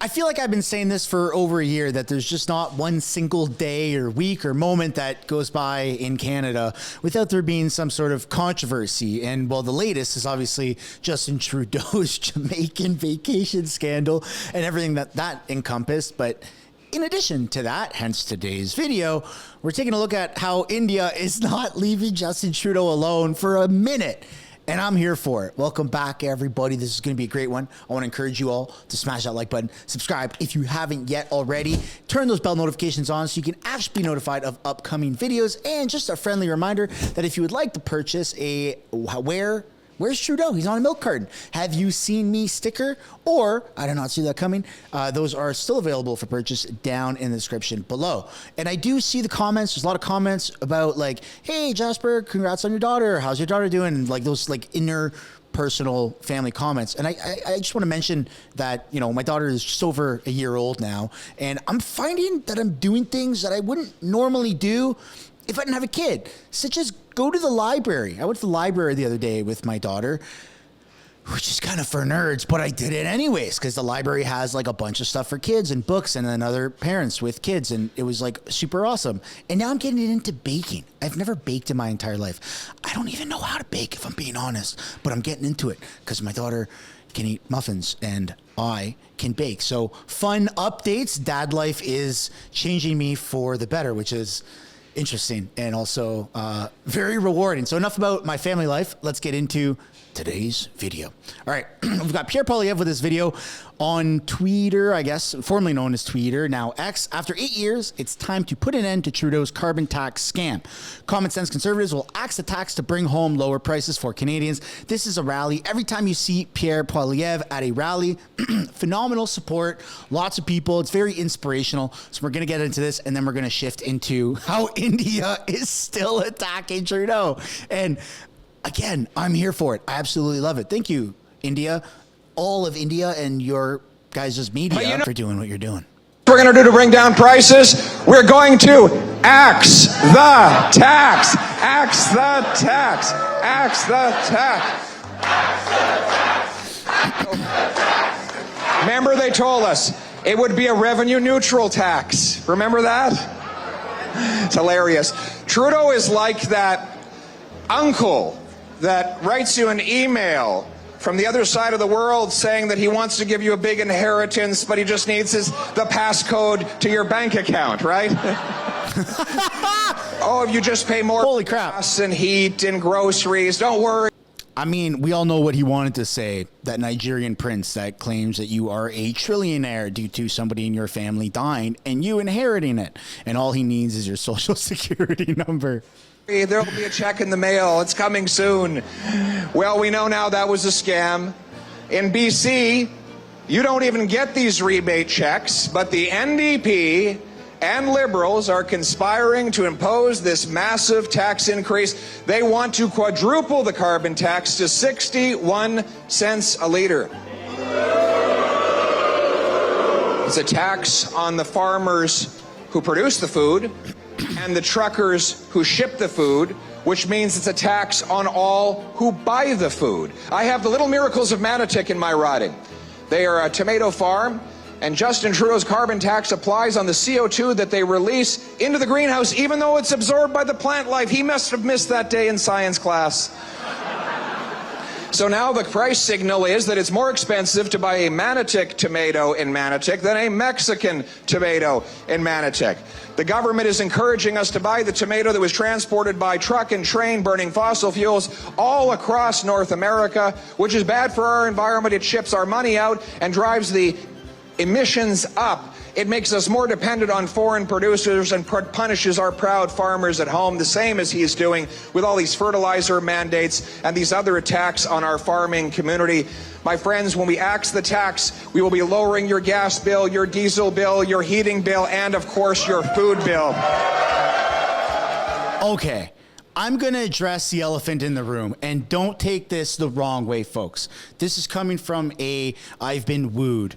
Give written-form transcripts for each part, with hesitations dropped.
I feel like I've been saying this for over a year, that there's just not one single day or week or moment that goes by in Canada without there being some sort of controversy. And well, the latest is obviously Justin Trudeau's Jamaican vacation scandal and everything that encompassed. But in addition to that, hence today's video, we're taking a look at how India is not leaving Justin Trudeau alone for a minute. And I'm here for it. Welcome back, everybody. This is going to be a great one. I want to encourage you all to smash that like button, subscribe if you haven't yet already, turn those bell notifications on so you can actually be notified of upcoming videos. And just a friendly reminder that if you would like to purchase a Where's Trudeau? He's on a milk carton. Have you seen me sticker? Or, I did not see that coming. Those are still available for purchase down in the description below. And I do see the comments. There's a lot of comments about like, hey, Jasper, congrats on your daughter. How's your daughter doing? And like those like inner personal family comments. And I just want to mention that, you know, my daughter is just over a year old now. And I'm finding that I'm doing things that I wouldn't normally do if I didn't have a kid, such as go to the library. I went to the library the other day with my daughter, which is kind of for nerds, but I did it anyways because the library has like a bunch of stuff for kids and books and then other parents with kids, and it was like super awesome. And now I'm getting into baking. I've never baked in my entire life. I don't even know how to bake, if I'm being honest, but I'm getting into it because my daughter can eat muffins and I can bake. So fun updates. Dad life is changing me for the better, which is interesting and also very rewarding. So enough about my family life. Let's get into today's video. All right, we've got Pierre Poilievre with this video on Twitter, I guess, formerly known as Twitter, now X. After 8 years, it's time to put an end to Trudeau's carbon tax scam. Common sense conservatives will axe the tax to bring home lower prices for Canadians. This is a rally. Every time you see Pierre Poilievre at a rally, phenomenal support, lots of people. It's very inspirational. So we're going to get into this, and then we're going to shift into how India is still attacking Trudeau. And again, I'm here for it. I absolutely love it. Thank you, India, all of India and your guys' media for doing what you're doing. We're going to do to bring down prices. We're going to axe the tax. Axe the tax. Axe the tax. Remember, they told us it would be a revenue neutral tax. Remember that? It's hilarious. Trudeau is like that uncle that writes you an email from the other side of the world saying that he wants to give you a big inheritance, but he just needs the passcode to your bank account, right? Oh, if you just pay more Holy crap. gas and heat and groceries, don't worry. I mean, we all know what he wanted to say, that Nigerian prince that claims that you are a trillionaire due to somebody in your family dying and you inheriting it. And all he needs is your social security number. There will be a check in the mail. It's coming soon. Well, we know now that was a scam. In BC, you don't even get these rebate checks, but the NDP and Liberals are conspiring to impose this massive tax increase. They want to quadruple the carbon tax to 61 cents a liter. It's a tax on the farmers who produce the food and the truckers who ship the food, which means it's a tax on all who buy the food. I have the Little Miracles of Manotick in my riding. They are a tomato farm, and Justin Trudeau's carbon tax applies on the CO2 that they release into the greenhouse, even though it's absorbed by the plant life. He must have missed that day in science class. So now the price signal is that it's more expensive to buy a Manotick tomato in Manotick than a Mexican tomato in Manotick. The government is encouraging us to buy the tomato that was transported by truck and train burning fossil fuels all across North America, which is bad for our environment. It ships our money out and drives the emissions up. It makes us more dependent on foreign producers and punishes our proud farmers at home, the same as he's doing with all these fertilizer mandates and these other attacks on our farming community. My friends, when we axe the tax, we will be lowering your gas bill, your diesel bill, your heating bill, and of course your food bill. Okay, I'm going to address the elephant in the room, and don't take this the wrong way, folks. This is coming from I've been wooed.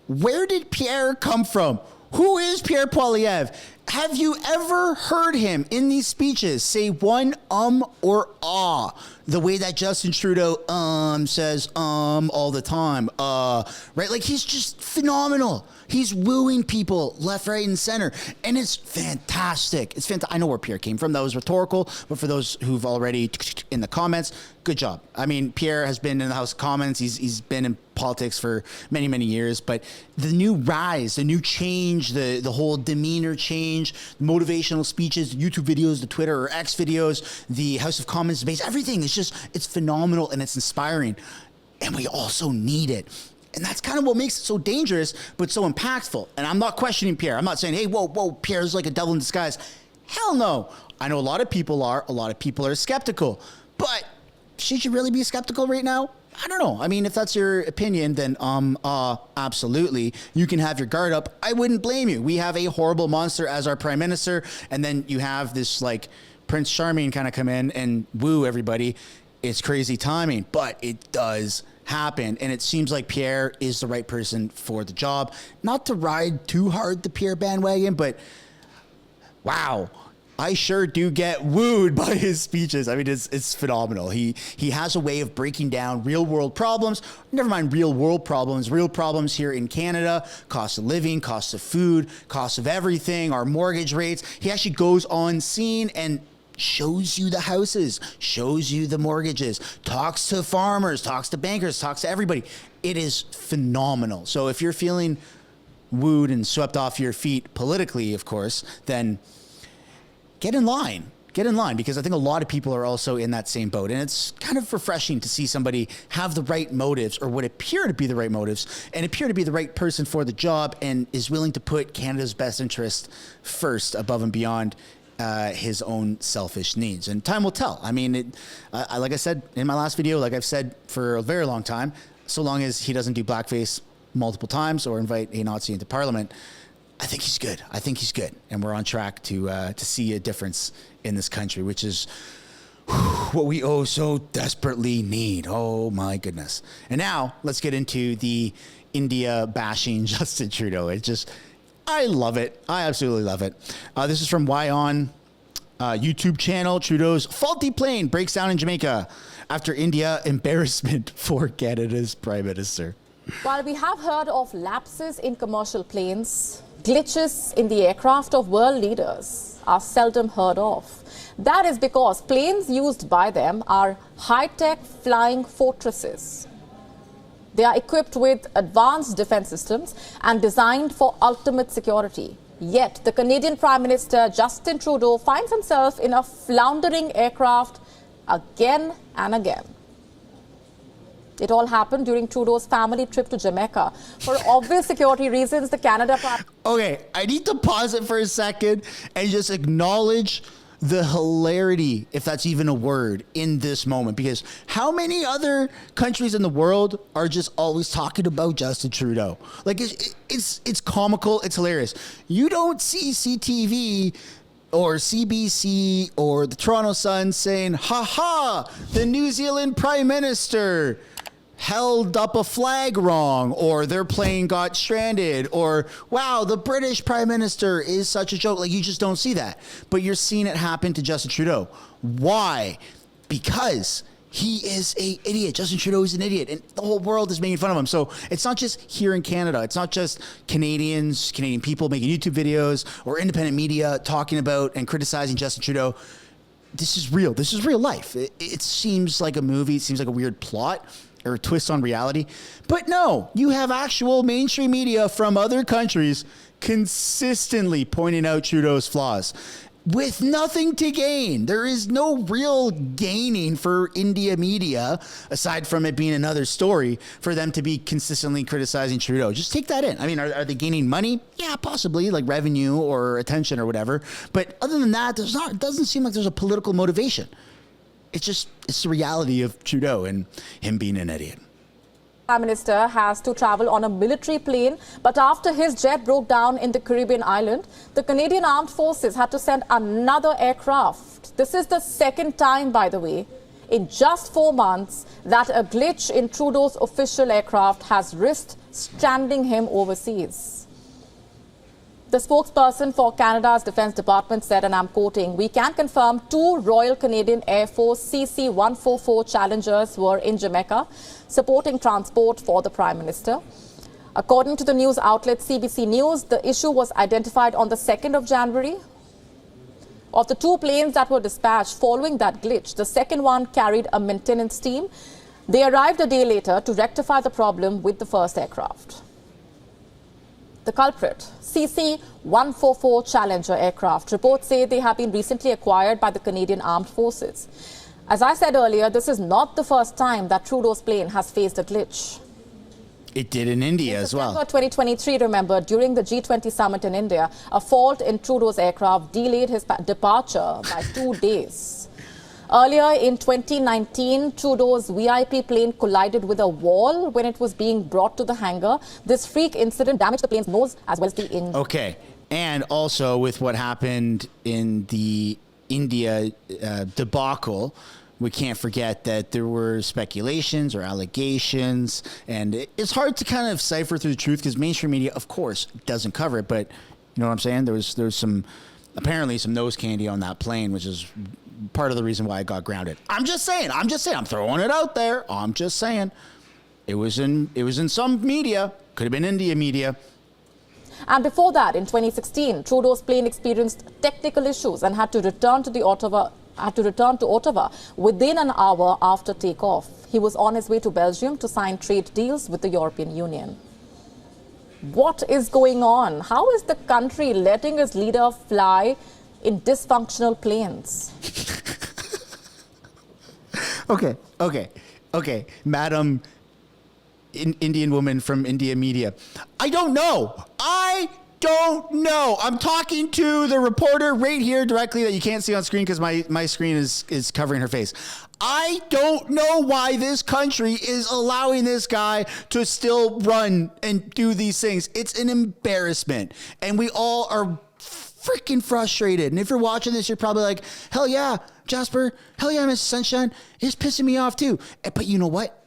Where did Pierre come from? Who is Pierre Poilievre? Have you ever heard him in these speeches say one or ah the way that Justin Trudeau says all the time? Right? Like, he's just phenomenal. He's wooing people left, right, and center. And it's fantastic. It's fantastic. I know where Pierre came from. That was rhetorical. But for those who've already in the comments, good job. I mean, Pierre has been in the House of Commons. He's been in politics for many, many years. But the new rise, the new change, the whole demeanor change, motivational speeches, YouTube videos, the Twitter or X videos, the House of Commons debates, everything is just, it's phenomenal and it's inspiring. And we also need it. And that's kind of what makes it so dangerous, but so impactful. And I'm not questioning Pierre. I'm not saying, hey, whoa, Pierre's like a devil in disguise. Hell no. I know a lot of people are. A lot of people are skeptical. But should you really be skeptical right now? I don't know. I mean, if that's your opinion, then absolutely. You can have your guard up. I wouldn't blame you. We have a horrible monster as our prime minister, and then you have this like Prince Charming kind of come in and woo everybody. It's crazy timing, but it does happen, and it seems like Pierre is the right person for the job. Not to ride too hard the Pierre bandwagon, but wow, I sure do get wooed by his speeches. I mean, it's phenomenal. He has a way of breaking down real world problems. Never mind real world problems, real problems here in Canada, cost of living, cost of food, cost of everything, our mortgage rates. He actually goes on scene and shows you the houses, shows you the mortgages, talks to farmers, talks to bankers, talks to everybody. It is phenomenal. So if you're feeling wooed and swept off your feet politically, of course, then get in line. Get in line, because I think a lot of people are also in that same boat. And it's kind of refreshing to see somebody have the right motives, or what appear to be the right motives, and appear to be the right person for the job, and is willing to put Canada's best interest first above and beyond his own selfish needs. And time will tell. I mean, like I said in my last video, like I've said for a very long time, so long as he doesn't do blackface multiple times or invite a Nazi into Parliament, I think he's good. I think he's good. And we're on track to see a difference in this country, which is what we so desperately need. Oh my goodness. And now let's get into the India bashing Justin Trudeau. I love it. I absolutely love it. This is from Wyon YouTube channel. Trudeau's faulty plane breaks down in Jamaica after India embarrassment for Canada's prime minister. While we have heard of lapses in commercial planes, glitches in the aircraft of world leaders are seldom heard of. That is because planes used by them are high-tech flying fortresses. They are equipped with advanced defense systems and designed for ultimate security. Yet, the Canadian Prime Minister Justin Trudeau finds himself in a floundering aircraft again and again. It all happened during Trudeau's family trip to Jamaica. For obvious security reasons, the Canada Prime... Okay, I need to pause it for a second and just acknowledge the hilarity, if that's even a word, in this moment. Because how many other countries in the world are just always talking about Justin Trudeau? Like, it's comical, it's hilarious. You don't see CTV or CBC or the Toronto Sun saying, ha, the New Zealand Prime Minister held up a flag wrong, or their plane got stranded, or wow, the British Prime Minister is such a joke. Like, you just don't see that. But you're seeing it happen to Justin Trudeau. Why? Because he is an idiot. Justin Trudeau is an idiot, and the whole world is making fun of him. So it's not just here in Canada. It's not just Canadian people making YouTube videos or independent media talking about and criticizing Justin Trudeau. This is real. This is real life. It seems like a movie. It seems like a weird plot or a twist on reality. But no, you have actual mainstream media from other countries consistently pointing out Trudeau's flaws with nothing to gain. There is no real gaining for India media, aside from it being another story, for them to be consistently criticizing Trudeau. Just take that in. I mean, are they gaining money? Yeah, possibly, like revenue or attention or whatever. But other than that, it doesn't seem like there's a political motivation. It's the reality of Trudeau and him being an idiot. Prime Minister has to travel on a military plane, but after his jet broke down in the Caribbean island, the Canadian Armed Forces had to send another aircraft. This is the second time, by the way, in just 4 months that a glitch in Trudeau's official aircraft has risked stranding him overseas. The spokesperson for Canada's Defence Department said, and I'm quoting, "We can confirm 2 Royal Canadian Air Force CC-144 Challengers were in Jamaica supporting transport for the Prime Minister." According to the news outlet CBC News, the issue was identified on the 2nd of January. Of the 2 planes that were dispatched following that glitch, the second one carried a maintenance team. They arrived a day later to rectify the problem with the first aircraft. The culprit, CC-144 Challenger aircraft, reports say they have been recently acquired by the Canadian Armed Forces. As I said earlier, this is not the first time that Trudeau's plane has faced a glitch. It did in India as well. In September 2023, remember, during the G20 summit in India, a fault in Trudeau's aircraft delayed his departure by 2 days. Earlier in 2019, Trudeau's VIP plane collided with a wall when it was being brought to the hangar. This freak incident damaged the plane's nose as well as the engine. Okay. And also with what happened in the India debacle, we can't forget that there were speculations or allegations, and it's hard to kind of cipher through the truth because mainstream media, of course, doesn't cover it. But you know what I'm saying? There's apparently some nose candy on that plane, which is part of the reason why I got grounded. I'm just saying. I'm throwing it out there. I'm just saying. It was in some media. Could have been India media. And before that, in 2016, Trudeau's plane experienced technical issues and had to return to Ottawa within an hour after takeoff. He was on his way to Belgium to sign trade deals with the European Union. What is going on? How is the country letting its leader fly in dysfunctional planes? Okay. Madam Indian woman from India media. I don't know. I'm talking to the reporter right here directly that you can't see on screen because my screen is covering her face. I don't know why this country is allowing this guy to still run and do these things. It's an embarrassment. And we all are freaking frustrated. And if you're watching this, you're probably like, hell yeah, Jasper. Hell yeah, Mr. Sunshine. It's pissing me off too. But you know what?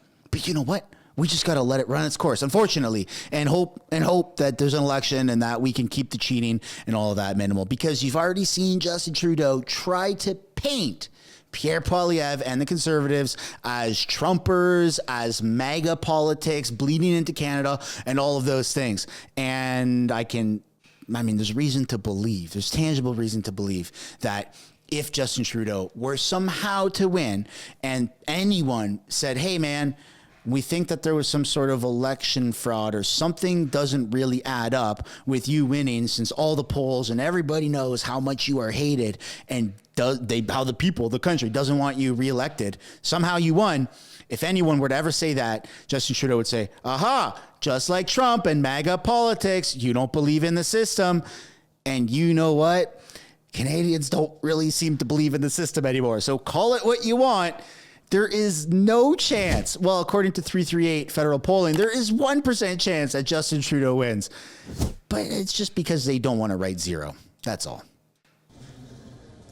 We just got to let it run its course, unfortunately, and hope that there's an election and that we can keep the cheating and all of that minimal. Because you've already seen Justin Trudeau try to paint Pierre Poilievre and the Conservatives as Trumpers, as MAGA politics, bleeding into Canada, and all of those things. And there's reason to believe, there's tangible reason to believe that if Justin Trudeau were somehow to win and anyone said, hey, man, we think that there was some sort of election fraud or something doesn't really add up with you winning, since all the polls and everybody knows how much you are hated and how the country doesn't want you reelected. Somehow you won. If anyone were to ever say that, Justin Trudeau would say, aha, just like Trump and MAGA politics, you don't believe in the system. And you know what? Canadians don't really seem to believe in the system anymore. So call it what you want. There is no chance. Well, according to 338 federal polling, there is 1% chance that Justin Trudeau wins. But it's just because they don't want to write zero. That's all.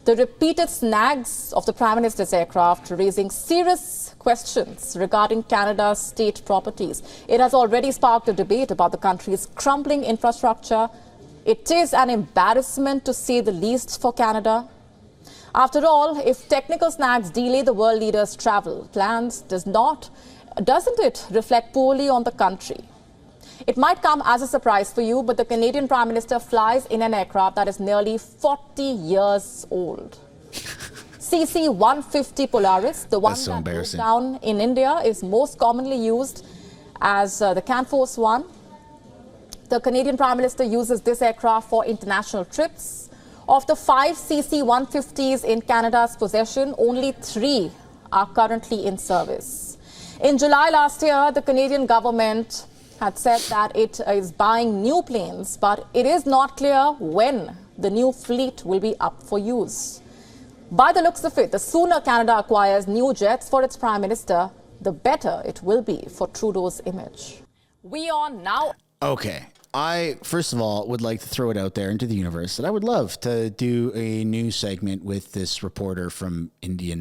The repeated snags of the Prime Minister's aircraft raising serious questions regarding Canada's state properties. It has already sparked a debate about the country's crumbling infrastructure. It is an embarrassment, to say the least, for Canada. After all, if technical snags delay the world leaders' travel plans, doesn't it reflect poorly on the country? It might come as a surprise for you, but the Canadian Prime Minister flies in an aircraft that is nearly 40 years old. CC-150 Polaris, the one that goes down in India, is most commonly used as the Canforce One. The Canadian Prime Minister uses this aircraft for international trips. Of the 5 CC-150s in Canada's possession, only 3 are currently in service. In July last year, the Canadian government had said that it is buying new planes, but it is not clear when the new fleet will be up for use. By the looks of it, the sooner Canada acquires new jets for its Prime Minister, the better it will be for Trudeau's image. We are now... Okay. I, first of all, would like to throw it out there into the universe that I would love to do a news segment with this reporter from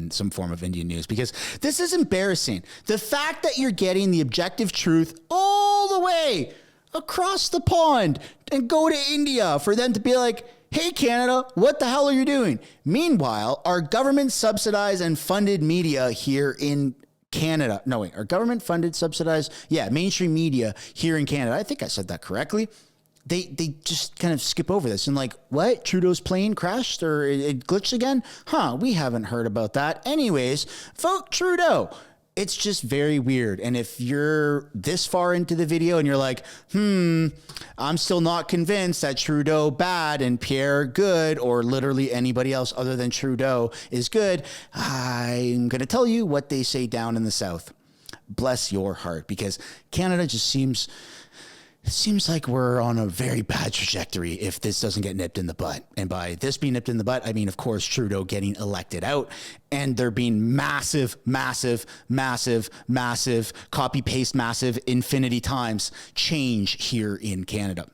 some form of Indian news, because this is embarrassing. The fact that you're getting the objective truth all the way across the pond and go to India for them to be like, hey, Canada, what the hell are you doing? Meanwhile, our government subsidized and funded media here in Canada. No, wait, our government funded, subsidized, mainstream media here in Canada. I think I said that correctly. They just kind of skip over this and like, what? Trudeau's plane crashed or it glitched again? We haven't heard about that. Anyways, vote Trudeau. It's just very weird. And if you're this far into the video and you're like, I'm still not convinced that Trudeau bad and Pierre good, or literally anybody else other than Trudeau is good, I'm going to tell you what they say down in the South. Bless your heart, because Canada just seems like we're on a very bad trajectory if this doesn't get nipped in the butt. And by this being nipped in the butt, I mean, of course, Trudeau getting elected out and there being massive, copy paste, massive infinity times change here in Canada.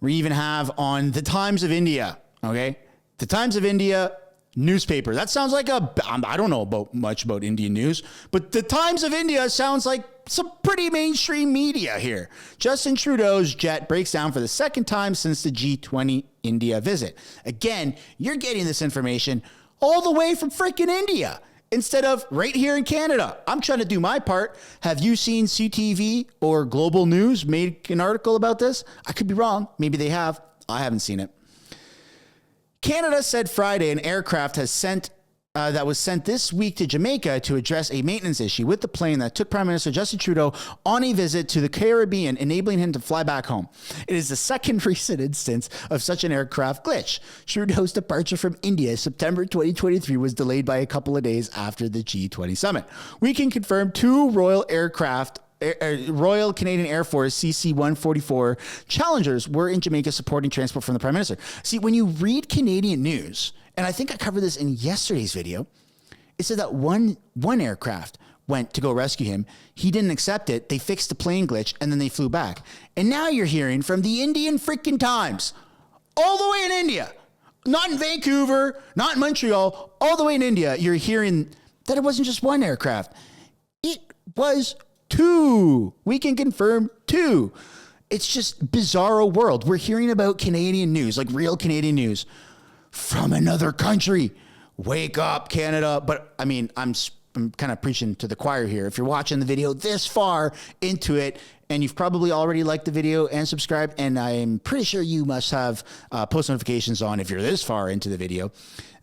We even have on the Times of India, okay? The Times of India newspaper. That sounds like I don't know much about Indian news, but the Times of India sounds like some pretty mainstream media here. Justin Trudeau's jet breaks down for the second time since the G20 India visit. Again, you're getting this information all the way from freaking India instead of right here in Canada. I'm trying to do my part. Have you seen CTV or Global News make an article about this? I could be wrong. Maybe they have. I haven't seen it. Canada said Friday an aircraft that was sent this week to Jamaica to address a maintenance issue with the plane that took Prime Minister Justin Trudeau on a visit to the Caribbean, enabling him to fly back home. It is the second recent instance of such an aircraft glitch. Trudeau's departure from India September 2023 was delayed by a couple of days after the G20 summit. We can confirm two Royal Canadian Air Force CC-144 Challengers were in Jamaica supporting transport from the Prime Minister. See, when you read Canadian news, and I think I covered this in yesterday's video, it said that one aircraft went to go rescue him. He didn't accept it. They fixed the plane glitch, and then they flew back. And now you're hearing from the Indian freaking Times, all the way in India, not in Vancouver, not in Montreal, all the way in India, you're hearing that it wasn't just one aircraft. It was two. We can confirm two. It's just bizarro world. We're hearing about Canadian news, like real Canadian news, from another country. Wake up, Canada. But I mean, I'm kind of preaching to the choir here. If you're watching the video this far into it, and you've probably already liked the video and subscribed, and I'm pretty sure you must have post notifications on if you're this far into the video,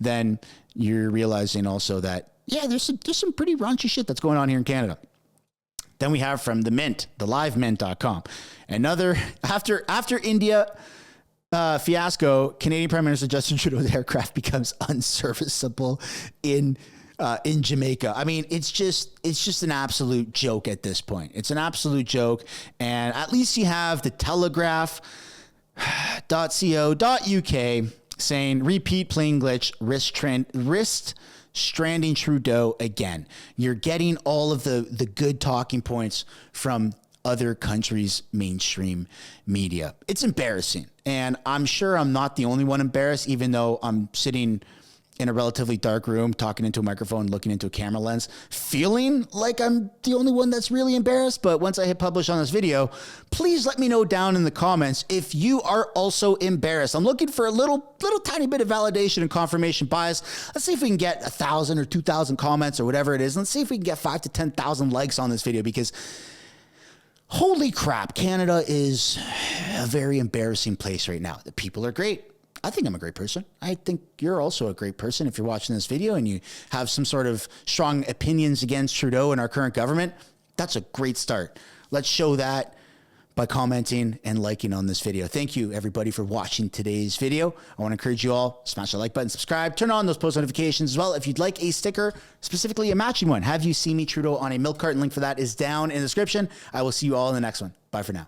then you're realizing also that, there's some pretty raunchy shit that's going on here in Canada. Then we have from the Mint, the livemint.com. Another, after India fiasco, Canadian Prime Minister Justin Trudeau's aircraft becomes unserviceable in Jamaica. I mean, it's just an absolute joke at this point. It's an absolute joke. And at least you have the telegraph.co.uk saying repeat plane glitch, wrist stranding Trudeau again. You're getting all of the good talking points from other countries' mainstream media. It's embarrassing. And I'm sure I'm not the only one embarrassed, even though I'm sitting in a relatively dark room, talking into a microphone, looking into a camera lens, feeling like I'm the only one that's really embarrassed. But once I hit publish on this video, please let me know down in the comments if you are also embarrassed. I'm looking for a little tiny bit of validation and confirmation bias. Let's see if we can get 1,000 or 2,000 comments or whatever it is. Let's see if we can get 5,000 to 10,000 likes on this video, because holy crap, Canada is a very embarrassing place right now. The people are great. I think I'm a great person. I think you're also a great person if you're watching this video and you have some sort of strong opinions against Trudeau and our current government. That's a great start. Let's show that by commenting and liking on this video. Thank you, everybody, for watching today's video. I want to encourage you all, smash the like button, subscribe, turn on those post notifications as well. If you'd like a sticker, specifically a matching one, Have You Seen Me Trudeau on a milk carton, link for that is down in the description. I will see you all in the next one. Bye for now.